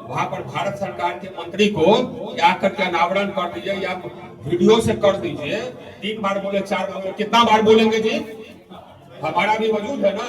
वहां पर भारत सरकार के मंत्री को आकर के अनावरण कर दीजिए या वीडियो से कर दीजिए। 3 बार बोले, 4 बार बोले, कितना बार बोलेंगे जी? हमारा भी वजूद है ना,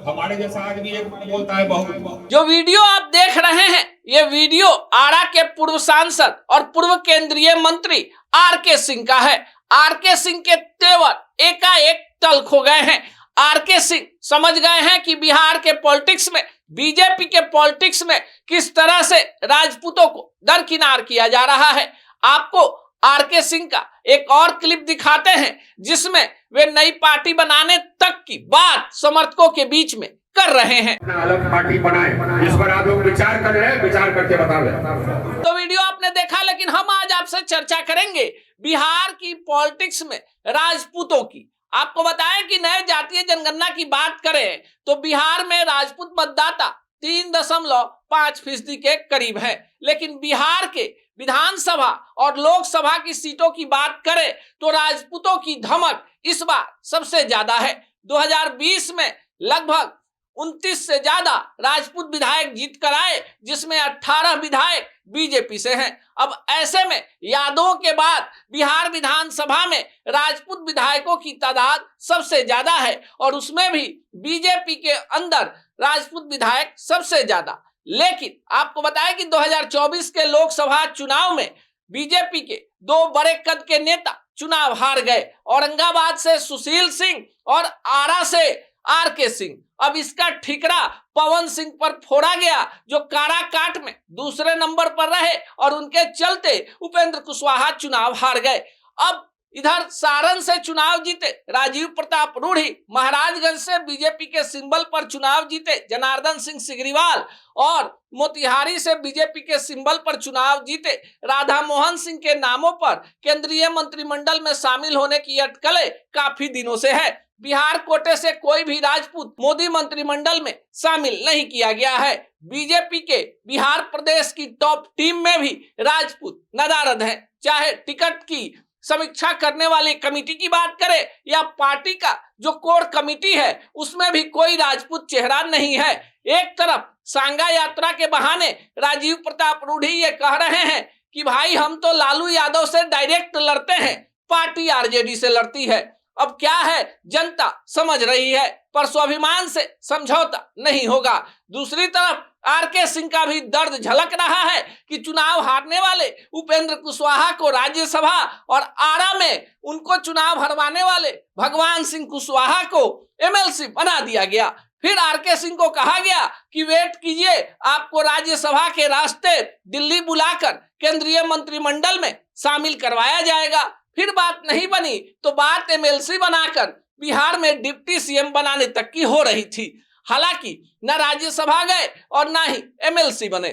हमारे जैसा आदमी एक बोलता है बहुत। जो वीडियो आप देख रहे हैं, ये वीडियो आरा के पूर्व सांसद और पूर्व केंद्रीय मंत्री आर.के. सिंह का है। आर.के. सिंह के तेवर एकाएक तल्ख हो गए हैं। आर.के. सिंह समझ गए हैं कि बिहार के पॉलिटिक्स में, बीजेपी के पॉलिटिक्स में किस तरह से राजपूतों को दरकिनार किया जा रहा है। आपको आर.के. सिंह का एक और क्लिप दिखाते हैं जिसमें वे नई पार्टी बनाने तक की बात समर्थकों के बीच में कर रहे हैं। अलग पार्टी बनाए, इस पर आप लोग विचार कर रहे हैं, विचार करके बता रहे। तो वीडियो आपने देखा, लेकिन हम आज आपसे चर्चा करेंगे बिहार की पॉलिटिक्स में राजपूतों की। आपको बताएं कि नए जातीय जनगणना की बात करें तो बिहार में राजपूत मतदाता 3.5% के करीब है। लेकिन बिहार के विधानसभा और लोकसभा की सीटों की बात करें तो राजपूतों की धमक इस बार सबसे ज्यादा है। 2020 में लगभग 29 से ज्यादा राजपूत विधायक जीत कर आए, जिसमें 18 विधायक बीजेपी से हैं। अब ऐसे में यादवों के बाद बिहार विधानसभा में राजपूत विधायकों की तादाद सबसे ज्यादा है और उसमें भी बीजेपी के अंदर राजपूत विधायक सबसे ज्यादा। लेकिन आपको बताएं कि 2024 के लोकसभा चुनाव में बीजेपी के 2 बड़े कद के नेता चुनाव हार गए, औरंगाबाद से सुशील सिंह और आरा से आर.के. सिंह। अब इसका ठिकरा पवन सिंह पर फोड़ा गया, जो काराकाट में दूसरे नंबर पर रहे और उनके चलते उपेंद्र कुशवाहा चुनाव हार गए। अब इधर सारण से चुनाव जीते राजीव प्रताप रूढ़ी, महाराजगंज से बीजेपी के सिंबल पर चुनाव जीते जनार्दन सिंह सिग्रीवाल और मोतिहारी से बीजेपी के सिंबल पर चुनाव जीते राधा मोहन सिंह के नामों पर केंद्रीय मंत्रिमंडल में शामिल होने की अटकलें काफी दिनों से है। बिहार कोटे से कोई भी राजपूत मोदी मंत्रिमंडल में शामिल नहीं किया गया है। बीजेपी के बिहार प्रदेश की टॉप टीम में भी राजपूत नदारद हैं। चाहे टिकट की समीक्षा करने वाली कमेटी की बात करें या पार्टी का जो कोर कमेटी है, उसमें भी कोई राजपूत चेहरा नहीं है। एक तरफ सांगा यात्रा के बहाने राजीव प्रताप रूढ़ी ये कह रहे हैं कि भाई हम तो लालू यादव से डायरेक्ट लड़ते हैं, पार्टी आरजेडी से लड़ती है। अब क्या है, जनता समझ रही है, पर स्वाभिमान से समझौता नहीं होगा। दूसरी तरफ आर.के. सिंह का भी दर्द झलक रहा है कि चुनाव हारने वाले उपेंद्र कुशवाहा को राज्यसभा और आरा में उनको चुनाव हरवाने वाले भगवान सिंह कुशवाहा को एमएलसी बना दिया गया। फिर आर.के. सिंह को कहा गया कि वेट कीजिए, आपको राज्यसभा के रास्ते दिल्ली बुलाकर केंद्रीय मंत्रिमंडल में शामिल करवाया जाएगा। फिर बात नहीं बनी तो बात एमएलसी बनाकर बिहार में डिप्टी सीएम बनाने तक की हो रही थी। हालांकि न राज्यसभा गए और न ही एमएलसी बने।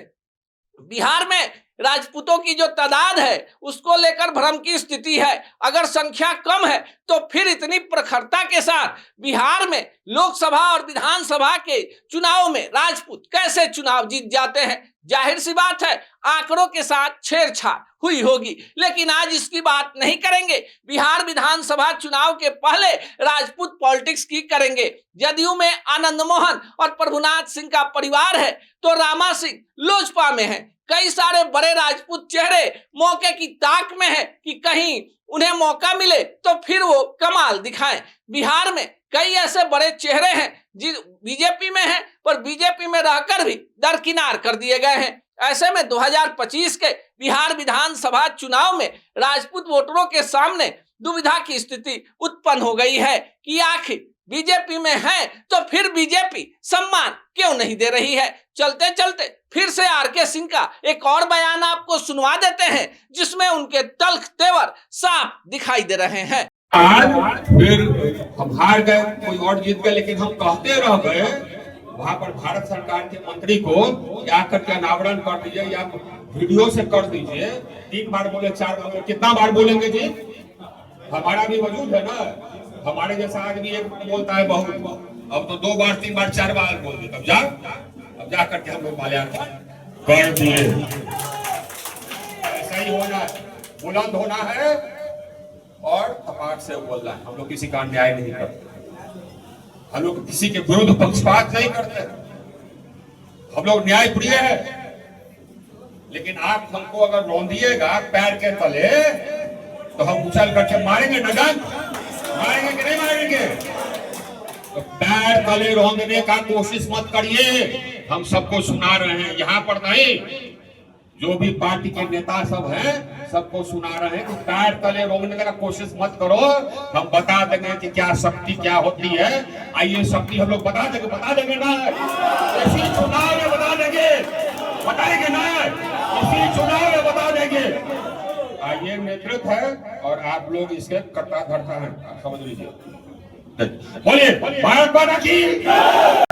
बिहार में राजपूतों की जो तादाद है उसको लेकर भ्रम की स्थिति है। अगर संख्या कम है तो फिर इतनी प्रखरता के साथ बिहार में लोकसभा और विधानसभा के चुनाव में राजपूत कैसे चुनाव जीत जाते हैं? जाहिर सी बात है, आंकड़ों के साथ छेड़छाड़ हुई होगी, लेकिन आज इसकी बात नहीं करेंगे। बिहार विधानसभा चुनाव के पहले राजपूत पॉलिटिक्स की करेंगे। जदयू में आनंद मोहन और प्रभुनाथ सिंह का परिवार है तो रामा सिंह लोजपा में है। कई सारे बड़े राजपूत चेहरे मौके की ताक में है कि कहीं उन्हें मौका मिले तो फिर वो कमाल दिखाएं। बिहार में कई ऐसे बड़े चेहरे हैं जो बीजेपी में हैं, पर बीजेपी में रहकर भी दरकिनार कर दिए गए हैं। ऐसे में 2025 के बिहार विधानसभा चुनाव में राजपूत वोटरों के सामने दुविधा की स्थिति उत्पन्न हो गई है कि आखिर बीजेपी में है तो फिर बीजेपी सम्मान क्यों नहीं दे रही है। चलते चलते फिर से आर.के. सिंह का एक और बयान आपको सुनवा देते हैं जिसमें उनके तल्ख तेवर साफ दिखाई दे रहे हैं। आज फिर हम हार गए, कोई और जीत गए, लेकिन हम कहते रह गए। वहां पर भारत सरकार के मंत्री को आकर के अनावरण कर दीजिए या वीडियो से कर दीजिए। 3 बार बोले, 4 बार बोले, कितना बार बोलेंगे जी? हमारा भी वजूद है ना, हमारे जैसा आदमी एक बोलता है बहुत। अब तो 2 बार 3 बार 4 बार बोल दिए, अब जा करके हम लोग माल्यार्पण कर दिए। ऐसा ही होना, बुलंद होना है और अपार से बोलना है। हम लोग किसी का न्याय नहीं करते, हम लोग किसी के विरुद्ध पक्षपात नहीं करते, हम लोग न्याय प्रिय है। लेकिन आप हमको अगर रौंदिएगा पैर के तले तो हम उछल करके मारेंगे नगन, मारेंगे कि नहीं मारेंगे? तो पैर तले रौंदने का कोशिश मत करिए। हम सबको सुना रहे हैं, यहाँ पर नहीं, जो भी पार्टी के नेता सब हैं सबको सुना रहे हैं कि पैर तले रोकने का कोशिश मत करो। हम बता देंगे कि क्या शक्ति क्या होती है। आइए शक्ति हम लोग बता देंगे ना, इसी चुनाव में बता देंगे, बताएंगे ना, इसी चुनाव में बता देंगे। आइए नेतृत्व है और आप लोग इसके कर्ता धर्ता हैं, समझ लीजिए। बोलिए भारत माता की।